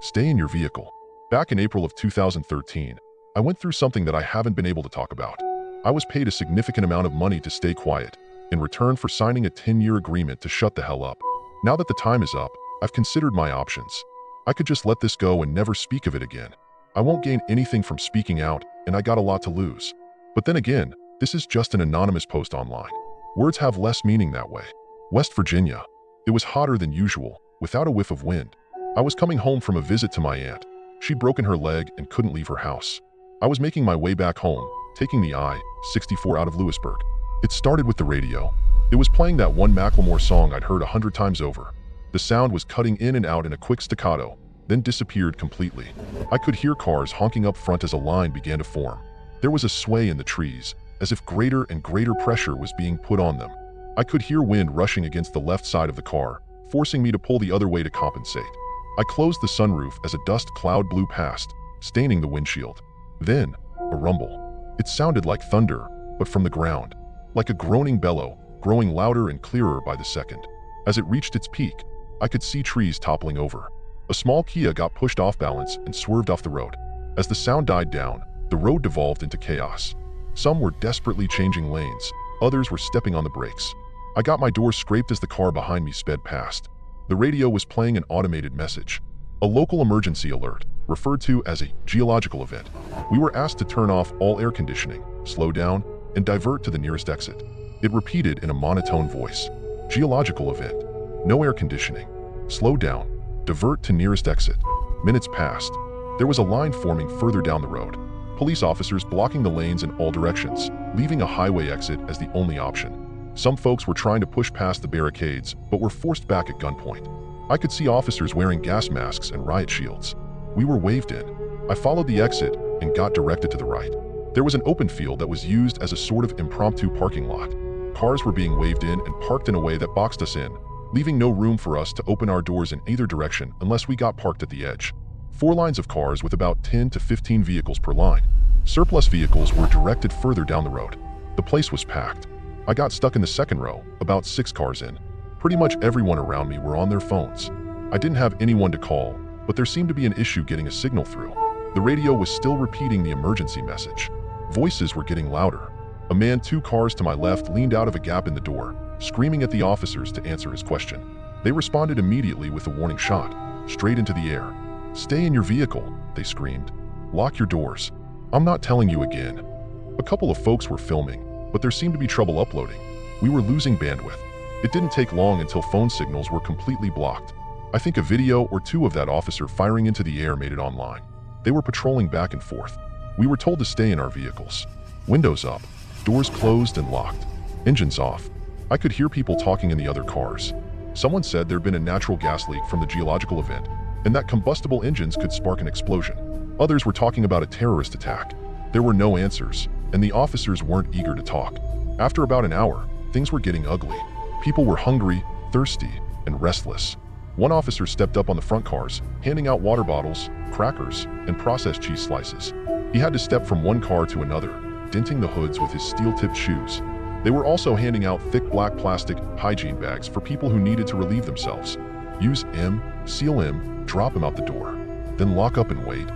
Stay in your vehicle. Back in April of 2013, I went through something that I haven't been able to talk about. I was paid a significant amount of money to stay quiet, in return for signing a 10-year agreement to shut the hell up. Now that the time is up, I've considered my options. I could just let this go and never speak of it again. I won't gain anything from speaking out, and I got a lot to lose. But then again, this is just an anonymous post online. Words have less meaning that way. West Virginia. It was hotter than usual, without a whiff of wind. I was coming home from a visit to my aunt. She'd broken her leg and couldn't leave her house. I was making my way back home, taking the I-64 out of Lewisburg. It started with the radio. It was playing that one Macklemore song I'd heard 100 times over. The sound was cutting in and out in a quick staccato, then disappeared completely. I could hear cars honking up front as a line began to form. There was a sway in the trees, as if greater and greater pressure was being put on them. I could hear wind rushing against the left side of the car, forcing me to pull the other way to compensate. I closed the sunroof as a dust cloud blew past, staining the windshield. Then, a rumble. It sounded like thunder, but from the ground. Like a groaning bellow, growing louder and clearer by the second. As it reached its peak, I could see trees toppling over. A small Kia got pushed off balance and swerved off the road. As the sound died down, the road devolved into chaos. Some were desperately changing lanes, others were stepping on the brakes. I got my door scraped as the car behind me sped past. The radio was playing an automated message. A local emergency alert, referred to as a geological event. We were asked to turn off all air conditioning, slow down, and divert to the nearest exit. It repeated in a monotone voice. Geological event. No air conditioning. Slow down. Divert to nearest exit. Minutes passed. There was a line forming further down the road. Police officers blocking the lanes in all directions, leaving a highway exit as the only option. Some folks were trying to push past the barricades, but were forced back at gunpoint. I could see officers wearing gas masks and riot shields. We were waved in. I followed the exit and got directed to the right. There was an open field that was used as a sort of impromptu parking lot. Cars were being waved in and parked in a way that boxed us in, leaving no room for us to open our doors in either direction unless we got parked at the edge. 4 lines of cars with about 10 to 15 vehicles per line. Surplus vehicles were directed further down the road. The place was packed. I got stuck in the second row, about 6 cars in. Pretty much everyone around me were on their phones. I didn't have anyone to call, but there seemed to be an issue getting a signal through. The radio was still repeating the emergency message. Voices were getting louder. A man 2 cars to my left leaned out of a gap in the door, screaming at the officers to answer his question. They responded immediately with a warning shot, straight into the air. "Stay in your vehicle," they screamed. "Lock your doors. I'm not telling you again." A couple of folks were filming, but there seemed to be trouble uploading. We were losing bandwidth. It didn't take long until phone signals were completely blocked. I think a video or 2 of that officer firing into the air made it online. They were patrolling back and forth. We were told to stay in our vehicles. Windows up, doors closed and locked, engines off. I could hear people talking in the other cars. Someone said there'd been a natural gas leak from the geological event, and that combustible engines could spark an explosion. Others were talking about a terrorist attack. There were no answers, and the officers weren't eager to talk. After about an hour, things were getting ugly. People were hungry, thirsty, and restless. One officer stepped up on the front cars, handing out water bottles, crackers, and processed cheese slices. He had to step from one car to another, denting the hoods with his steel-tipped shoes. They were also handing out thick black plastic hygiene bags for people who needed to relieve themselves. Use M, seal M, drop him out the door, then lock up and wait.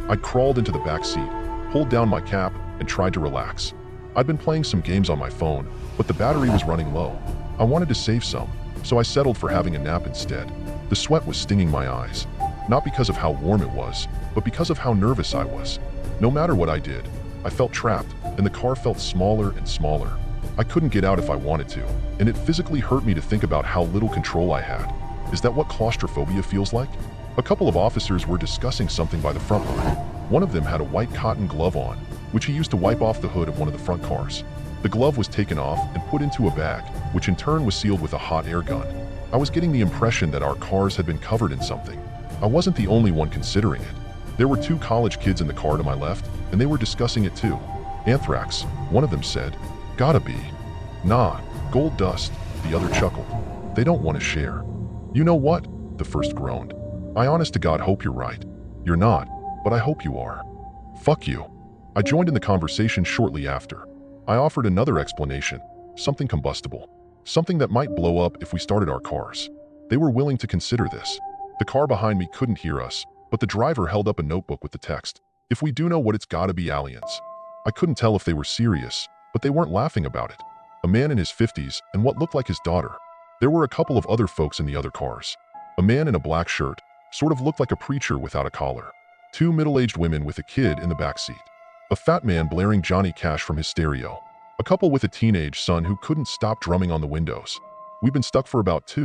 I crawled into the back seat, pulled down my cap, and tried to relax. I'd been playing some games on my phone, but the battery was running low. I wanted to save some, so I settled for having a nap instead. The sweat was stinging my eyes, not because of how warm it was, but because of how nervous I was. No matter what I did, I felt trapped, and the car felt smaller and smaller. I couldn't get out if I wanted to, and it physically hurt me to think about how little control I had. Is that what claustrophobia feels like? A couple of officers were discussing something by the front line. One of them had a white cotton glove on, which he used to wipe off the hood of one of the front cars. The glove was taken off and put into a bag, which in turn was sealed with a hot air gun. I was getting the impression that our cars had been covered in something. I wasn't the only one considering it. There were 2 college kids in the car to my left, and they were discussing it too. Anthrax, one of them said. Gotta be. Nah, gold dust, the other chuckled. They don't want to share. You know what? The first groaned. I honest to God hope you're right. You're not, but I hope you are. Fuck you. I joined in the conversation shortly after. I offered another explanation, something combustible, something that might blow up if we started our cars. They were willing to consider this. The car behind me couldn't hear us, but but the driver held up a notebook with the text, "If we do know what, it's gotta be aliens." I couldn't tell if they were serious, but they weren't laughing about it. A man in his 50s and what looked like his daughter. There were a couple of other folks in the other cars. A man in a black shirt, sort of looked like a preacher without a collar. Two middle-aged women with a kid in the back seat. A fat man blaring Johnny Cash from his stereo. A couple with a teenage son who couldn't stop drumming on the windows. We'd been stuck for about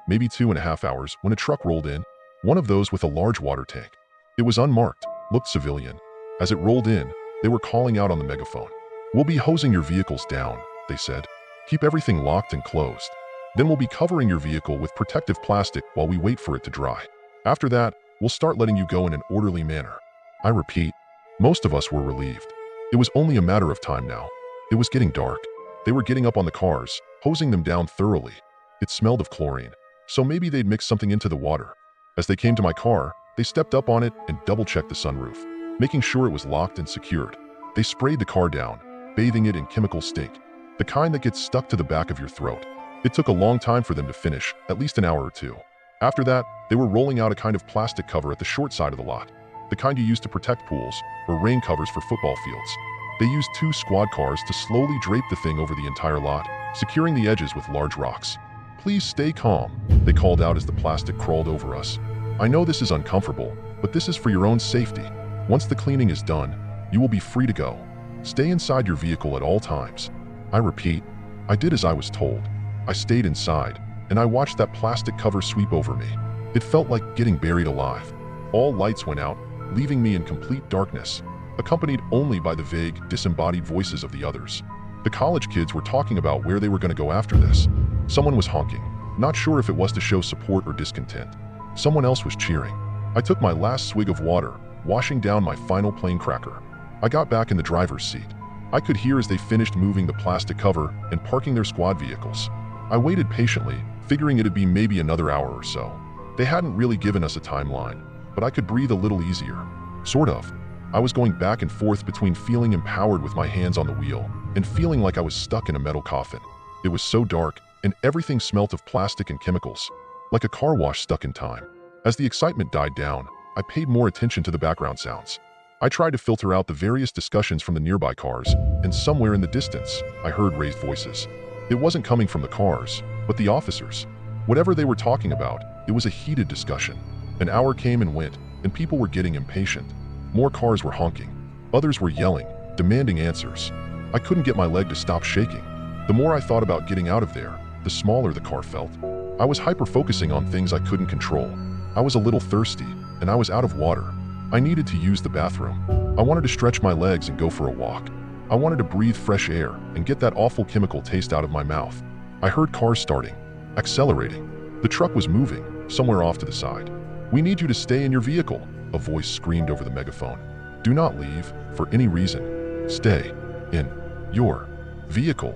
maybe 2.5 hours when a truck rolled in, one of those with a large water tank. It was unmarked, looked civilian. As it rolled in, they were calling out on the megaphone. "We'll be hosing your vehicles down," they said. "Keep everything locked and closed. Then we'll be covering your vehicle with protective plastic while we wait for it to dry. After that, we'll start letting you go in an orderly manner." I repeat, most of us were relieved. It was only a matter of time now. It was getting dark. They were getting up on the cars, hosing them down thoroughly. It smelled of chlorine, so maybe they'd mixed something into the water. As they came to my car, they stepped up on it and double-checked the sunroof, making sure it was locked and secured. They sprayed the car down, bathing it in chemical stink, the kind that gets stuck to the back of your throat. It took a long time for them to finish, at least an hour or two. After that, they were rolling out a kind of plastic cover at the short side of the lot, the kind you use to protect pools or rain covers for football fields. They used 2 squad cars to slowly drape the thing over the entire lot, securing the edges with large rocks. "Please stay calm," they called out as the plastic crawled over us. "I know this is uncomfortable, but this is for your own safety. Once the cleaning is done, you will be free to go. Stay inside your vehicle at all times." I repeat, I did as I was told. I stayed inside, and I watched that plastic cover sweep over me. It felt like getting buried alive. All lights went out, leaving me in complete darkness, accompanied only by the vague, disembodied voices of the others. The college kids were talking about where they were going to go after this. Someone was honking, not sure if it was to show support or discontent. Someone else was cheering. I took my last swig of water, washing down my final plain cracker. I got back in the driver's seat. I could hear as they finished moving the plastic cover and parking their squad vehicles. I waited patiently, figuring it'd be maybe another hour or so. They hadn't really given us a timeline, but I could breathe a little easier. Sort of. I was going back and forth between feeling empowered with my hands on the wheel and feeling like I was stuck in a metal coffin. It was so dark, and everything smelt of plastic and chemicals, like a car wash stuck in time. As the excitement died down, I paid more attention to the background sounds. I tried to filter out the various discussions from the nearby cars, and somewhere in the distance, I heard raised voices. It wasn't coming from the cars, but the officers. Whatever they were talking about, it was a heated discussion. An hour came and went, and people were getting impatient. More cars were honking. Others were yelling, demanding answers. I couldn't get my leg to stop shaking. The more I thought about getting out of there, the smaller the car felt. I was hyper-focusing on things I couldn't control. I was a little thirsty, and I was out of water. I needed to use the bathroom. I wanted to stretch my legs and go for a walk. I wanted to breathe fresh air and get that awful chemical taste out of my mouth. I heard cars starting, accelerating. The truck was moving, somewhere off to the side. "We need you to stay in your vehicle," a voice screamed over the megaphone. "Do not leave, for any reason. Stay in your vehicle."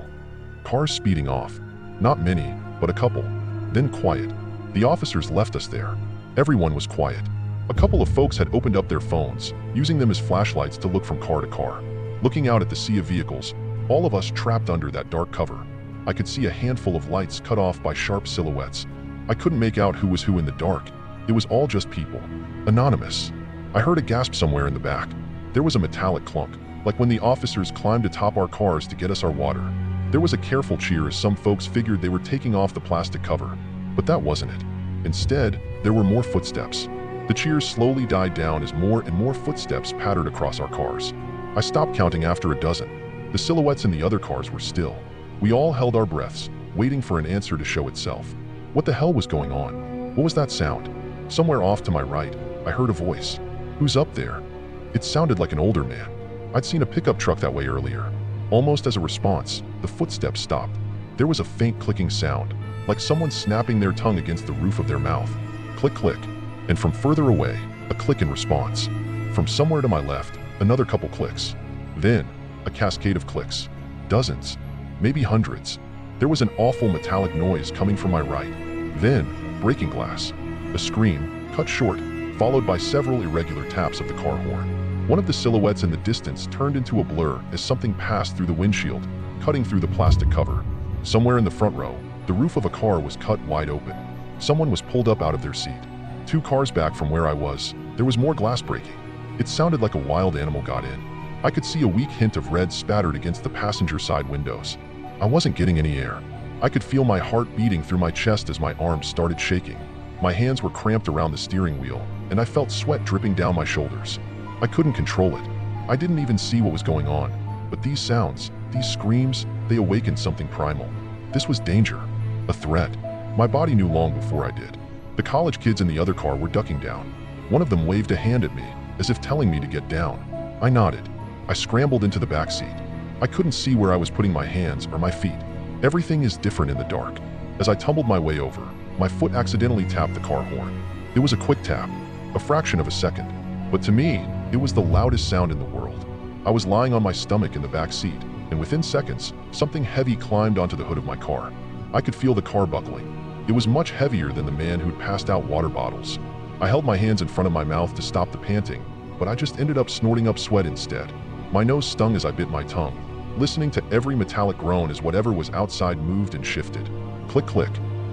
Cars speeding off. Not many, but a couple. Then quiet. The officers left us there. Everyone was quiet. A couple of folks had opened up their phones, using them as flashlights to look from car to car. Looking out at the sea of vehicles, all of us trapped under that dark cover. I could see a handful of lights cut off by sharp silhouettes. I couldn't make out who was who in the dark. It was all just people. Anonymous. I heard a gasp somewhere in the back. There was a metallic clunk, like when the officers climbed atop our cars to get us our water. There was a careful cheer as some folks figured they were taking off the plastic cover. But that wasn't it. Instead, there were more footsteps. The cheers slowly died down as more and more footsteps pattered across our cars. I stopped counting after a dozen. The silhouettes in the other cars were still. We all held our breaths, waiting for an answer to show itself. What the hell was going on? What was that sound? Somewhere off to my right, I heard a voice. "Who's up there?" It sounded like an older man. I'd seen a pickup truck that way earlier. Almost as a response, the footsteps stopped. There was a faint clicking sound, like someone snapping their tongue against the roof of their mouth. Click, click. And from further away, a click in response. From somewhere to my left, another couple clicks. Then, a cascade of clicks. Dozens, maybe hundreds. There was an awful metallic noise coming from my right. Then, breaking glass. A scream, cut short, followed by several irregular taps of the car horn. One of the silhouettes in the distance turned into a blur as something passed through the windshield, cutting through the plastic cover. Somewhere in the front row, the roof of a car was cut wide open. Someone was pulled up out of their seat. 2 cars back from where I was, there was more glass breaking. It sounded like a wild animal got in. I could see a weak hint of red spattered against the passenger side windows. I wasn't getting any air. I could feel my heart beating through my chest as my arms started shaking. My hands were cramped around the steering wheel, and I felt sweat dripping down my shoulders. I couldn't control it. I didn't even see what was going on, but these sounds, these screams, they awakened something primal. This was danger, a threat. My body knew long before I did. The college kids in the other car were ducking down. One of them waved a hand at me, as if telling me to get down. I nodded. I scrambled into the back seat. I couldn't see where I was putting my hands or my feet. Everything is different in the dark. As I tumbled my way over, my foot accidentally tapped the car horn. It was a quick tap, a fraction of a second, but to me, it was the loudest sound in the world. I was lying on my stomach in the back seat, and within seconds, something heavy climbed onto the hood of my car. I could feel the car buckling. It was much heavier than the man who'd passed out water bottles. I held my hands in front of my mouth to stop the panting, but I just ended up snorting up sweat instead. My nose stung as I bit my tongue, listening to every metallic groan as whatever was outside moved and shifted. Click, click,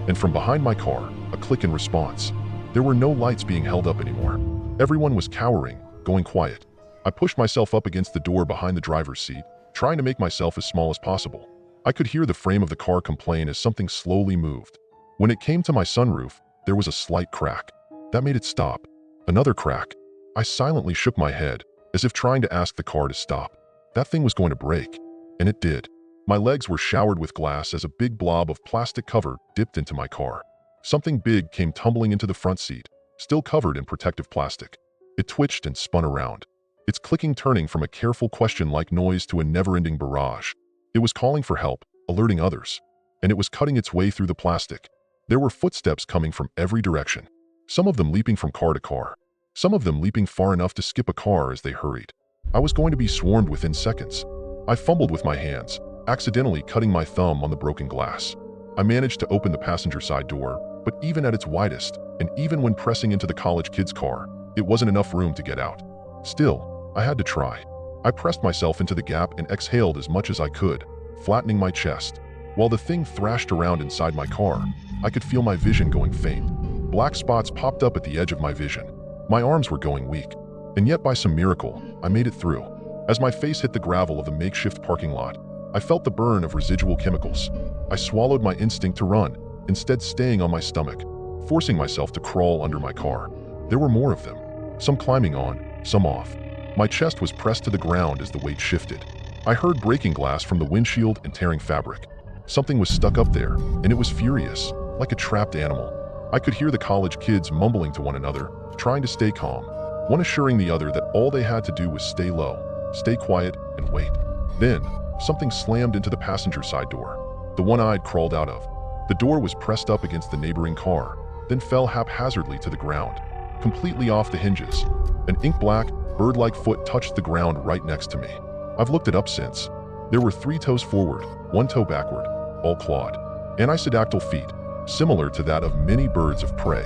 and from behind my car, a click in response. There were no lights being held up anymore. Everyone was cowering, going quiet. I pushed myself up against the door behind the driver's seat, trying to make myself as small as possible. I could hear the frame of the car complain as something slowly moved. When it came to my sunroof, there was a slight crack. That made it stop. Another crack. I silently shook my head, as if trying to ask the car to stop. That thing was going to break. And it did. My legs were showered with glass as a big blob of plastic cover dipped into my car. Something big came tumbling into the front seat, still covered in protective plastic. It twitched and spun around, its clicking turning from a careful question-like noise to a never-ending barrage. It was calling for help, alerting others, and it was cutting its way through the plastic. There were footsteps coming from every direction, some of them leaping from car to car, some of them leaping far enough to skip a car as they hurried. I was going to be swarmed within seconds. I fumbled with my hands, accidentally cutting my thumb on the broken glass. I managed to open the passenger side door, but even at its widest, and even when pressing into the college kid's car, it wasn't enough room to get out. Still, I had to try. I pressed myself into the gap and exhaled as much as I could, flattening my chest. While the thing thrashed around inside my car, I could feel my vision going faint. Black spots popped up at the edge of my vision. My arms were going weak, and yet by some miracle, I made it through. As my face hit the gravel of the makeshift parking lot, I felt the burn of residual chemicals. I swallowed my instinct to run, instead staying on my stomach, forcing myself to crawl under my car. There were more of them, some climbing on, some off. My chest was pressed to the ground as the weight shifted. I heard breaking glass from the windshield and tearing fabric. Something was stuck up there, and it was furious, like a trapped animal. I could hear the college kids mumbling to one another, trying to stay calm, one assuring the other that all they had to do was stay low, stay quiet, and wait. Then, something slammed into the passenger side door, the one I'd crawled out of. The door was pressed up against the neighboring car, then fell haphazardly to the ground, completely off the hinges. An ink-black, bird-like foot touched the ground right next to me. I've looked it up since. There were 3 toes forward, 1 toe backward, all clawed. Anisodactyl feet, similar to that of many birds of prey,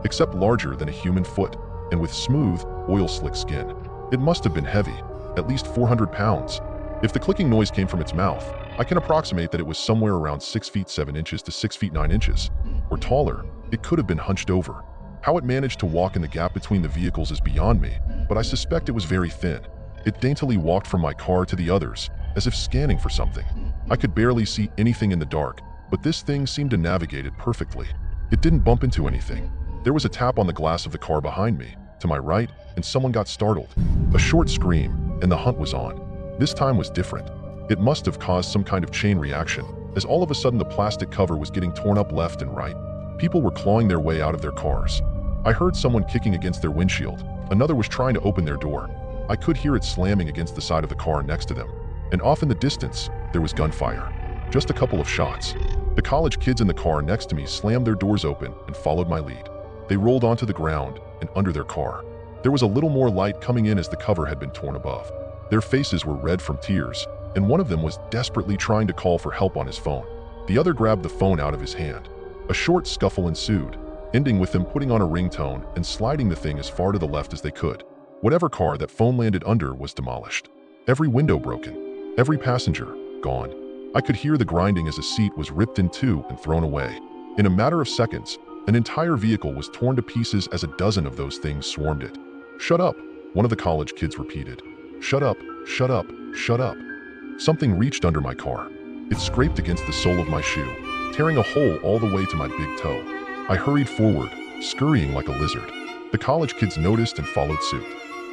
except larger than a human foot, and with smooth, oil-slick skin. It must have been heavy, at least 400 pounds. If the clicking noise came from its mouth, I can approximate that it was somewhere around 6 feet 7 inches to 6 feet 9 inches, or taller. It could have been hunched over. How it managed to walk in the gap between the vehicles is beyond me, but I suspect it was very thin. It daintily walked from my car to the others, as if scanning for something. I could barely see anything in the dark, but this thing seemed to navigate it perfectly. It didn't bump into anything. There was a tap on the glass of the car behind me, to my right, and someone got startled. A short scream, and the hunt was on. This time was different. It must have caused some kind of chain reaction, as all of a sudden the plastic cover was getting torn up left and right. People were clawing their way out of their cars. I heard someone kicking against their windshield. Another was trying to open their door. I could hear it slamming against the side of the car next to them. And off in the distance, there was gunfire. Just a couple of shots. The college kids in the car next to me slammed their doors open and followed my lead. They rolled onto the ground and under their car. There was a little more light coming in as the cover had been torn above. Their faces were red from tears, and one of them was desperately trying to call for help on his phone. The other grabbed the phone out of his hand. A short scuffle ensued, ending with them putting on a ringtone and sliding the thing as far to the left as they could. Whatever car that phone landed under was demolished. Every window broken. Every passenger gone. I could hear the grinding as a seat was ripped in two and thrown away. In a matter of seconds, An entire vehicle was torn to pieces as a dozen of those things swarmed it. "Shut up," one of the college kids repeated. "Shut up, shut up, shut up." Something reached under my car. It scraped against the sole of my shoe, tearing a hole all the way to my big toe. I hurried forward, scurrying like a lizard. The college kids noticed and followed suit.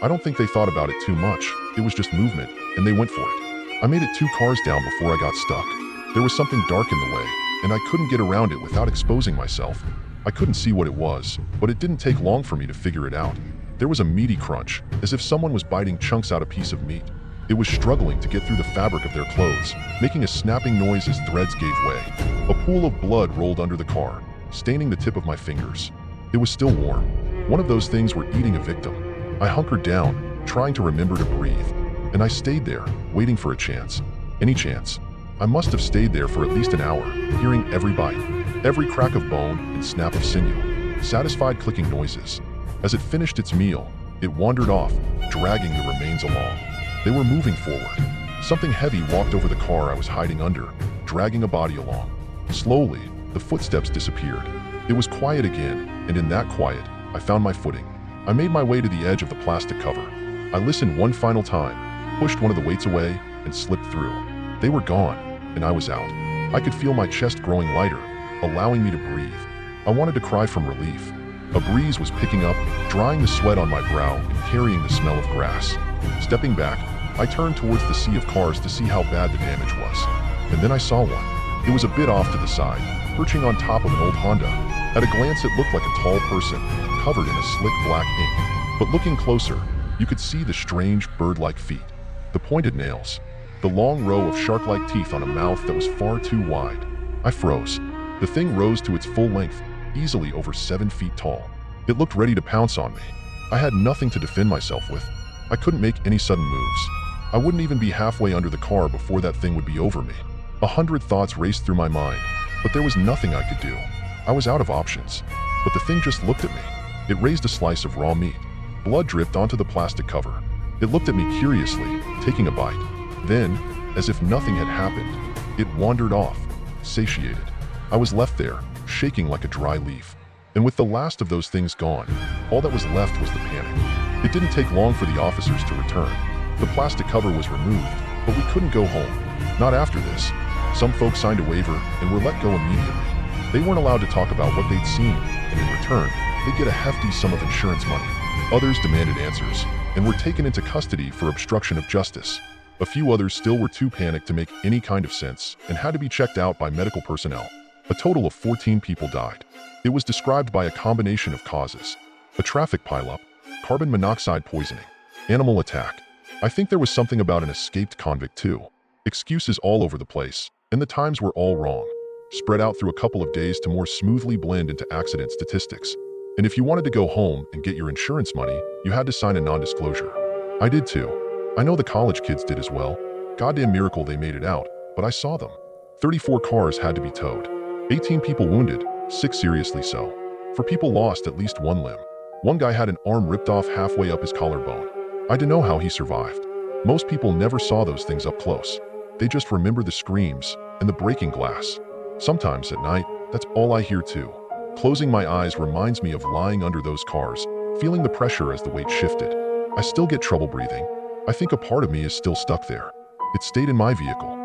I don't think they thought about it too much. It was just movement, and they went for it. I made it 2 cars down before I got stuck. There was something dark in the way, and I couldn't get around it without exposing myself. I couldn't see what it was, but it didn't take long for me to figure it out. There was a meaty crunch, as if someone was biting chunks out of a piece of meat. It was struggling to get through the fabric of their clothes, making a snapping noise as threads gave way. A pool of blood rolled under the car, staining the tip of my fingers. It was still warm. One of those things were eating a victim. I hunkered down, trying to remember to breathe. And I stayed there, waiting for a chance. Any chance. I must have stayed there for at least an hour, hearing every bite, every crack of bone and snap of sinew, satisfied clicking noises. As it finished its meal, it wandered off, dragging the remains along. They were moving forward. Something heavy walked over the car I was hiding under, dragging a body along. Slowly, the footsteps disappeared. It was quiet again, and in that quiet, I found my footing. I made my way to the edge of the plastic cover. I listened one final time, pushed one of the weights away, and slipped through. They were gone, and I was out. I could feel my chest growing lighter, allowing me to breathe. I wanted to cry from relief. A breeze was picking up, drying the sweat on my brow and carrying the smell of grass. Stepping back, I turned towards the sea of cars to see how bad the damage was. And then I saw one. It was a bit off to the side, perching on top of an old Honda. At a glance, it looked like a tall person, covered in a slick black ink. But looking closer, you could see the strange bird-like feet, the pointed nails, the long row of shark-like teeth on a mouth that was far too wide. I froze. The thing rose to its full length, easily over 7 feet tall. It looked ready to pounce on me. I had nothing to defend myself with. I couldn't make any sudden moves. I wouldn't even be halfway under the car before that thing would be over me. 100 thoughts raced through my mind, but there was nothing I could do. I was out of options. But the thing just looked at me. It raised a slice of raw meat. Blood dripped onto the plastic cover. It looked at me curiously, taking a bite. Then, as if nothing had happened, it wandered off, satiated. I was left there, shaking like a dry leaf. And with the last of those things gone, all that was left was the panic. It didn't take long for the officers to return. The plastic cover was removed, but we couldn't go home. Not after this. Some folks signed a waiver and were let go immediately. They weren't allowed to talk about what they'd seen, and in return, they'd get a hefty sum of insurance money. Others demanded answers, and were taken into custody for obstruction of justice. A few others still were too panicked to make any kind of sense and had to be checked out by medical personnel. A total of 14 people died. It was described by a combination of causes: a traffic pileup, carbon monoxide poisoning, animal attack. I think there was something about an escaped convict too. Excuses all over the place, and the times were all wrong, spread out through a couple of days to more smoothly blend into accident statistics. And if you wanted to go home and get your insurance money, you had to sign a non-disclosure. I did too. I know the college kids did as well. Goddamn miracle they made it out, but I saw them. 34 cars had to be towed. 18 people wounded, 6 seriously so. 4 people lost at least one limb. One guy had an arm ripped off halfway up his collarbone. I don't know how he survived. Most people never saw those things up close. They just remember the screams and the breaking glass. Sometimes at night, that's all I hear too. Closing my eyes reminds me of lying under those cars, feeling the pressure as the weight shifted. I still get trouble breathing. I think a part of me is still stuck there. It stayed in my vehicle.